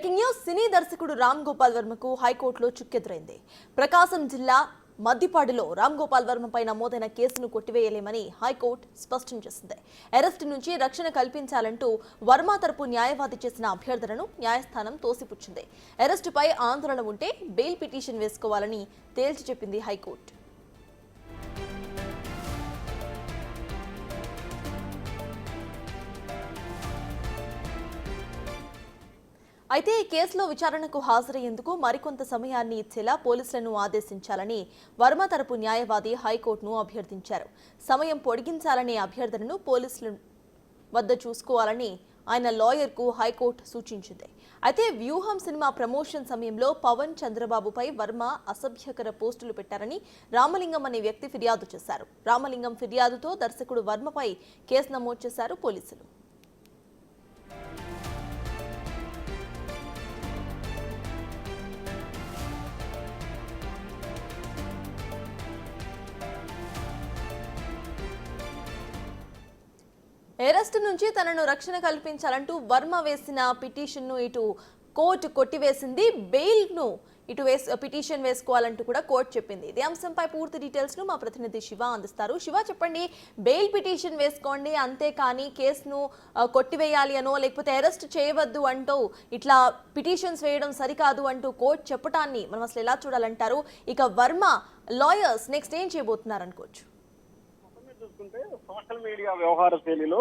Breaking news సినీ దర్శకుడు రామ్ గోపాల్ వర్మకు హైకోర్టులో చుక్కెదురైంది. ప్రకాశం జిల్లా మద్దిపాడులో రామ్ గోపాల్ వర్మపై నమోదైన కేసును కొట్టివేయలేమని హైకోర్టు స్పష్టం చేసింది. అరెస్టు నుంచి రక్షణ కల్పించాలంటూ వర్మ తరపు న్యాయవాది చేసిన అభ్యర్థనను న్యాయస్థానం తోసిపుచ్చింది. అరెస్టుపై ఆందోళన ఉంటే బెయిల్ పిటిషన్ వేసుకోవాలని తేల్చి చెప్పింది హైకోర్టు. అయితే ఈ కేసులో విచారణకు హాజరయ్యేందుకు మరికొంత సమయాన్ని ఇచ్చేలా పోలీసులను ఆదేశించాలని వర్మ తరపు న్యాయవాది హైకోర్టును అభ్యర్థించారు. సమయం పొడిగించాలనే అభ్యర్థనను పోలీసుల వద్ద చూసుకోవాలని ఆయన లాయర్కు హైకోర్టు సూచించింది. అయితే వ్యూహం సినిమా ప్రమోషన్ సమయంలో పవన్ చంద్రబాబుపై వర్మ అసభ్యకర పోస్టులు పెట్టారని రామలింగం అనే వ్యక్తి ఫిర్యాదు చేశారు. రామలింగం ఫిర్యాదుతో దర్శకుడు వర్మపై కేసు నమోదు చేశారు పోలీసులు. అరెస్టు నుంచి తనను రక్షణ కల్పించాలంటూ వర్మ వేసిన పిటిషన్ను ఇటు కోర్టు కొట్టివేసింది. బెయిల్ను పిటిషన్ వేసుకోవాలంటూ కూడా కోర్టు చెప్పింది. ఇదే అంశంపై పూర్తి డీటెయిల్స్ ను మా ప్రతినిధి శివ అందిస్తారు. శివ, చెప్పండి, బెయిల్ పిటిషన్ వేసుకోండి, అంతేకాని కేసును కొట్టివేయాలి అనో లేకపోతే అరెస్ట్ చేయవద్దు అంటూ ఇట్లా పిటిషన్స్ వేయడం సరికాదు అంటూ కోర్టు చెప్పటాన్ని మనం అసలు ఎలా చూడాలంటారు? ఇక వర్మ లాయర్స్ నెక్స్ట్ ఏం చేయబోతున్నారు అనుకోవచ్చు? చూసుకుంటే సోషల్ మీడియా వ్యవహార శైలిలో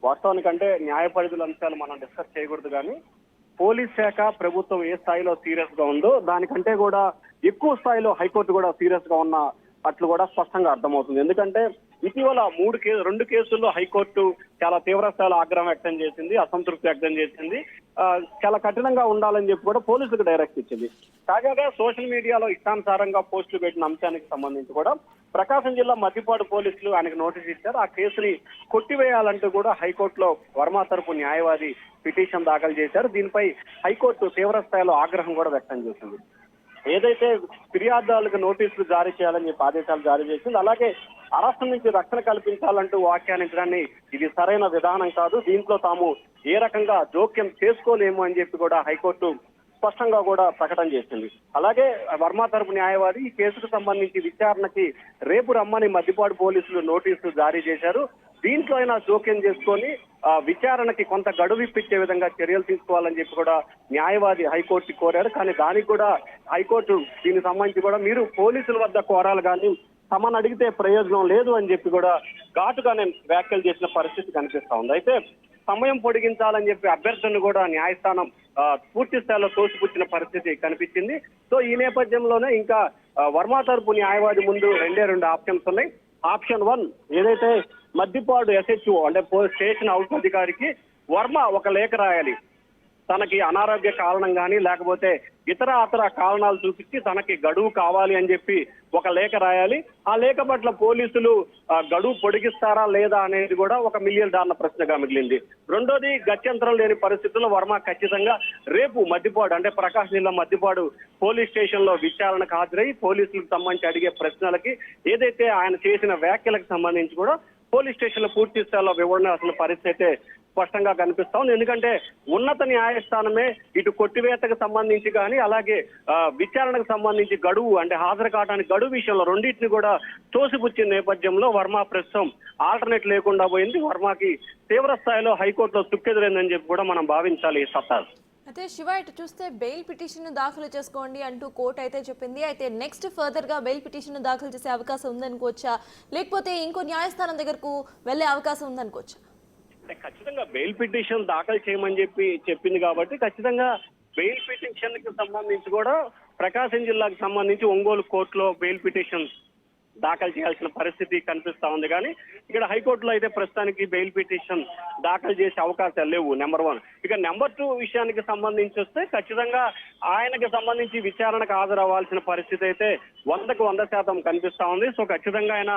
వాస్తవానికంటే న్యాయ పరిధుల అంశాలు మనం డిస్కస్ చేయకూడదు, కానీ పోలీస్ శాఖ ప్రభుత్వం ఏ స్థాయిలో సీరియస్ గా ఉందో దానికంటే కూడా ఎక్కువ స్థాయిలో హైకోర్టు కూడా సీరియస్ గా ఉన్న అట్లు కూడా స్పష్టంగా అర్థమవుతుంది. ఎందుకంటే ఇటీవల రెండు కేసుల్లో హైకోర్టు చాలా తీవ్ర స్థాయిలో ఆగ్రహం వ్యక్తం చేసింది, అసంతృప్తి వ్యక్తం చేసింది, చాలా కఠినంగా ఉండాలని చెప్పి కూడా పోలీసులకు డైరెక్ట్ ఇచ్చింది. తాజాగా సోషల్ మీడియాలో ఇష్టానుసారంగా పోస్టులు పెట్టిన అంశానికి సంబంధించి కూడా ప్రకాశం జిల్లా మద్దిపాడు పోలీసులు ఆయనకు నోటీస్ ఇచ్చారు. ఆ కేసుని కొట్టివేయాలంటూ కూడా హైకోర్టులో వర్మ తరపు న్యాయవాది పిటిషన్ దాఖలు చేశారు. దీనిపై హైకోర్టు తీవ్ర స్థాయిలో ఆగ్రహం కూడా వ్యక్తం చేసింది. ఏదైతే ఫిర్యాదుదారులకు నోటీసులు జారీ చేయాలని చెప్పి ఆదేశాలు జారీ చేసింది, అలాగే అరెస్టు నుంచి రక్షణ కల్పించాలంటూ వ్యాఖ్యానించడాన్ని ఇది సరైన విధానం కాదు, దీంట్లో తాము ఏ రకంగా జోక్యం చేసుకోలేము అని చెప్పి కూడా హైకోర్టు స్పష్టంగా కూడా ప్రకటన చేసింది. అలాగే వర్మ తరపు న్యాయవాది ఈ కేసుకు సంబంధించి విచారణకి రేపు రమ్మని మద్దిపాడు పోలీసులు నోటీసులు జారీ చేశారు. దీంట్లో అయినా జోక్యం చేసుకొని విచారణకి కొంత గడువు ఇప్పించే విధంగా చర్యలు తీసుకోవాలని చెప్పి కూడా న్యాయవాది హైకోర్టు కోరారు. కానీ దానికి కూడా హైకోర్టు దీనికి సంబంధించి కూడా మీరు పోలీసుల వద్ద కోరాలి, కానీ తమను అడిగితే ప్రయోజనం లేదు అని చెప్పి కూడా ఘాటుగానే వ్యాఖ్యలు చేసిన పరిస్థితి కనిపిస్తా ఉంది. అయితే సమయం పొడిగించాలని చెప్పి అభ్యర్థనను కూడా న్యాయస్థానం పూర్తి స్థాయిలో తోసిపుచ్చిన పరిస్థితి కనిపించింది. సో ఈ నేపథ్యంలోనే ఇంకా వర్మ తరపు న్యాయవాది ముందు రెండు ఆప్షన్స్ ఉన్నాయి. ఆప్షన్ 1, ఏదైతే మద్దిపాడు SHO అంటే స్టేషన్ హౌస్ అధికారికి వర్మ ఒక లేఖ రాయాలి, తనకి అనారోగ్య కారణం కానీ లేకపోతే ఇతర కారణాలు చూపించి తనకి గడువు కావాలి అని చెప్పి ఒక లేఖ రాయాలి. ఆ లేఖ పట్ల పోలీసులు గడువు పొడిగిస్తారా లేదా అనేది కూడా $1 మిలియన్ ప్రశ్నగా మిగిలింది. రెండోది, గత్యంతరం లేని పరిస్థితుల్లో వర్మ ఖచ్చితంగా రేపు మద్దిపాడు అంటే ప్రకాశం జిల్లా మద్దిపాడు పోలీస్ స్టేషన్ లో విచారణకు హాజరై పోలీసులకు సంబంధించి అడిగే ప్రశ్నలకి ఏదైతే ఆయన చేసిన వ్యాఖ్యలకు సంబంధించి కూడా పోలీస్ స్టేషన్ లో పూర్తి స్థాయిలో వివరణ అసలు పరిస్థితి స్పష్టంగా కనిపిస్తా ఉంది. ఎందుకంటే ఉన్నత న్యాయస్థానమే ఇటు కొట్టివేతకు సంబంధించి కానీ అలాగే విచారణకు సంబంధించి గడువు అంటే హాజరు కావడానికి గడువు విషయంలో రెండింటిని కూడా తోసిపుచ్చిన నేపథ్యంలో వర్మ ప్రస్తుతం ఆల్టర్నేట్ లేకుండా పోయింది. వర్మకి తీవ్ర స్థాయిలో హైకోర్టులో చుక్కెదురైందని చెప్పి కూడా మనం భావించాలి. సత్తార్ అయితే శివ, ఇటు చూస్తే బెయిల్ పిటిషన్ దాఖలు చేసుకోండి అంటూ కోర్టు అయితే చెప్పింది. అయితే నెక్స్ట్ ఫర్దర్ గా బెయిల్ పిటిషన్ దాఖలు చేసే అవకాశం ఉందనుకోవచ్చా, లేకపోతే ఇంకో న్యాయస్థానం దగ్గరకు వెళ్లే అవకాశం ఉందనుకోవచ్చా? ఖచ్చితంగా బెయిల్ పిటిషన్ దాఖలు చేయమని చెప్పింది కాబట్టి ఖచ్చితంగా బెయిల్ పిటిషన్ కి సంబంధించి కూడా ప్రకాశం జిల్లాకు సంబంధించి ఒంగోలు కోర్టులో బెయిల్ పిటిషన్ దాఖలు చేయాల్సిన పరిస్థితి కనిపిస్తా ఉంది. కానీ ఇక్కడ హైకోర్టులో అయితే ప్రస్తుతానికి బెయిల్ పిటిషన్ దాఖలు చేసే అవకాశాలు లేవు, నెంబర్ 1. ఇక నెంబర్ 2 విషయానికి సంబంధించి వస్తే ఖచ్చితంగా ఆయనకి సంబంధించి విచారణకు హాజరవ్వాల్సిన పరిస్థితి అయితే 100కు 100% కనిపిస్తా ఉంది. సో ఖచ్చితంగా ఆయన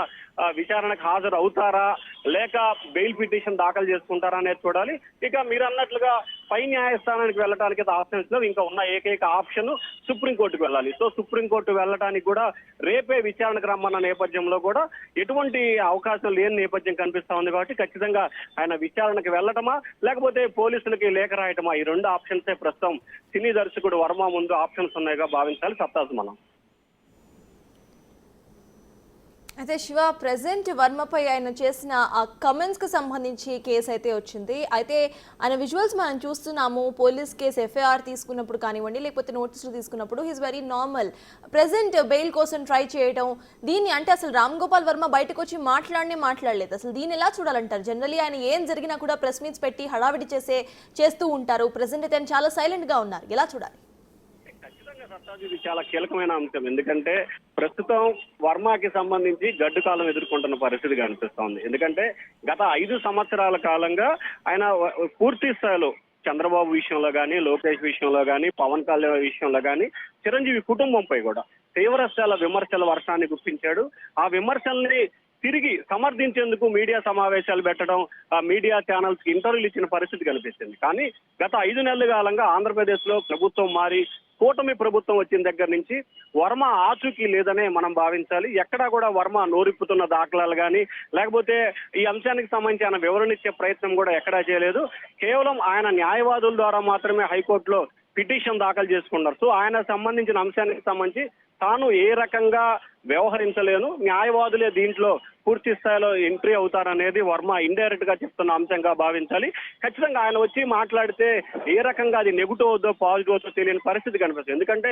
విచారణకు హాజరు అవుతారా లేక బెయిల్ పిటిషన్ దాఖలు చేసుకుంటారా అనేది చూడాలి. ఇక మీరు అన్నట్లుగా పై న్యాయస్థానానికి వెళ్ళడానికి ఆప్షన్స్ లో ఇంకా ఉన్న ఏకైక ఆప్షన్ సుప్రీంకోర్టుకు వెళ్ళాలి. సో సుప్రీంకోర్టు వెళ్ళడానికి కూడా రేపే విచారణకు రమ్మన్న నేపథ్యంలో కూడా ఎటువంటి అవకాశం లేని నేపథ్యం కనిపిస్తా ఉంది. కాబట్టి ఖచ్చితంగా ఆయన విచారణకు వెళ్ళటమా లేకపోతే పోలీసులకి లేఖ రాయటమా, ఈ రెండు ఆప్షన్సే ప్రస్తుతం సినీ దర్శకుడు వర్మ ముందు ఆప్షన్స్ ఉన్నాయిగా భావించాలి. సత్తాసు మనం అయితే శివ, ప్రెసెంట్ వర్మపై ఆయన చేసిన ఆ కమెంట్స్ కి సంబంధించి కేసు అయితే వచ్చింది. అయితే ఆయన విజువల్స్ మనం చూస్తున్నాము. పోలీస్ కేసు ఎఫ్ఐఆర్ తీసుకున్నప్పుడు కానివ్వండి, లేకపోతే నోటీసులు తీసుకున్నప్పుడు he's very normal. Present bail కోసం ట్రై చేయడం, దీన్ని అంటే అసలు రామ్ గోపాల్ వర్మ బయటకు వచ్చి మాట్లాడలేదు. అసలు దీన్ని ఎలా చూడాలంటారు? జనరలీ ఆయన ఏం జరిగినా కూడా ప్రెస్ మీట్స్ పెట్టి హడావిడి చేస్తూ ఉంటారు. ప్రెసెంట్ అయితే ఆయన చాలా సైలెంట్ గా ఉన్నారు. ఎలా చూడాలి? ఇది చాలా కీలకమైన అంశం. ఎందుకంటే ప్రస్తుతం వర్మకి సంబంధించి గడ్డు కాలం ఎదుర్కొంటున్న పరిస్థితి కనిపిస్తోంది. ఎందుకంటే గత 5 సంవత్సరాల కాలంగా ఆయన పూర్తి స్థాయిలో చంద్రబాబు విషయంలో కానీ, లోకేష్ విషయంలో కానీ, పవన్ కళ్యాణ్ విషయంలో కానీ, చిరంజీవి కుటుంబంపై కూడా తీవ్రస్థాయిల విమర్శల వర్షాన్ని గుప్పించాడు. ఆ విమర్శల్ని తిరిగి సమర్థించేందుకు మీడియా సమావేశాలు పెట్టడం, ఆ మీడియా ఛానల్స్ కి ఇంటర్వ్యూలు ఇచ్చిన పరిస్థితి కనిపిస్తుంది. కానీ గత 5 నెలల కాలంగా ఆంధ్రప్రదేశ్ లో ప్రభుత్వం మారి కూటమి ప్రభుత్వం వచ్చిన దగ్గర నుంచి వర్మ ఆచూకీ లేదనే మనం భావించాలి. ఎక్కడా కూడా వర్మ నోరిప్పుతున్న దాఖలాలు కానీ, లేకపోతే ఈ అంశానికి సంబంధించి ఆయన వివరణ ఇచ్చే ప్రయత్నం కూడా ఎక్కడా చేయలేదు. కేవలం ఆయన న్యాయవాదుల ద్వారా మాత్రమే హైకోర్టులో పిటిషన్ దాఖలు చేసుకున్నారు. సో ఆయన సంబంధించిన అంశానికి సంబంధించి తాను ఏ రకంగా వ్యవహరించలేను, న్యాయవాదులే దీంట్లో పూర్తి స్థాయిలో ఎంట్రీ అవుతారనేది వర్మ ఇండైరెక్ట్ గా చెప్తున్న అంశంగా భావించాలి. ఖచ్చితంగా ఆయన వచ్చి మాట్లాడితే ఏ రకంగా అది నెగిటివ్ అవుదో పాజిటివ్ అవుతో తెలియని పరిస్థితి కనిపిస్తుంది. ఎందుకంటే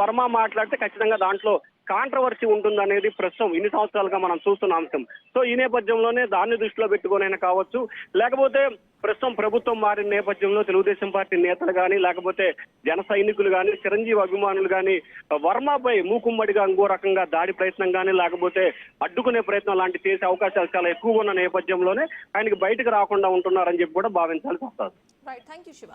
వర్మ మాట్లాడితే ఖచ్చితంగా దాంట్లో కాంట్రవర్సీ ఉంటుందనేది ప్రస్తుతం ఇన్ని సంవత్సరాలుగా మనం చూస్తున్న అంశం. సో ఈ నేపథ్యంలోనే దాన్ని దృష్టిలో పెట్టుకునైనా కావచ్చు, లేకపోతే ప్రస్తుతం ప్రభుత్వం మారిన నేపథ్యంలో తెలుగుదేశం పార్టీ నేతలు కానీ, లేకపోతే జన సైనికులు కానీ, చిరంజీవి అభిమానులు కానీ వర్మపై మూకుమ్మడిగా ఇంకో రకంగా దాడి ప్రయత్నం కానీ, లేకపోతే అడ్డుకునే ప్రయత్నం లాంటి చేసే అవకాశాలు చాలా ఎక్కువగా ఉన్న నేపథ్యంలోనే ఆయనకి బయటకు రాకుండా ఉంటున్నారని చెప్పి కూడా భావించాల్సి వస్తుంది. Right, thank you Shiva.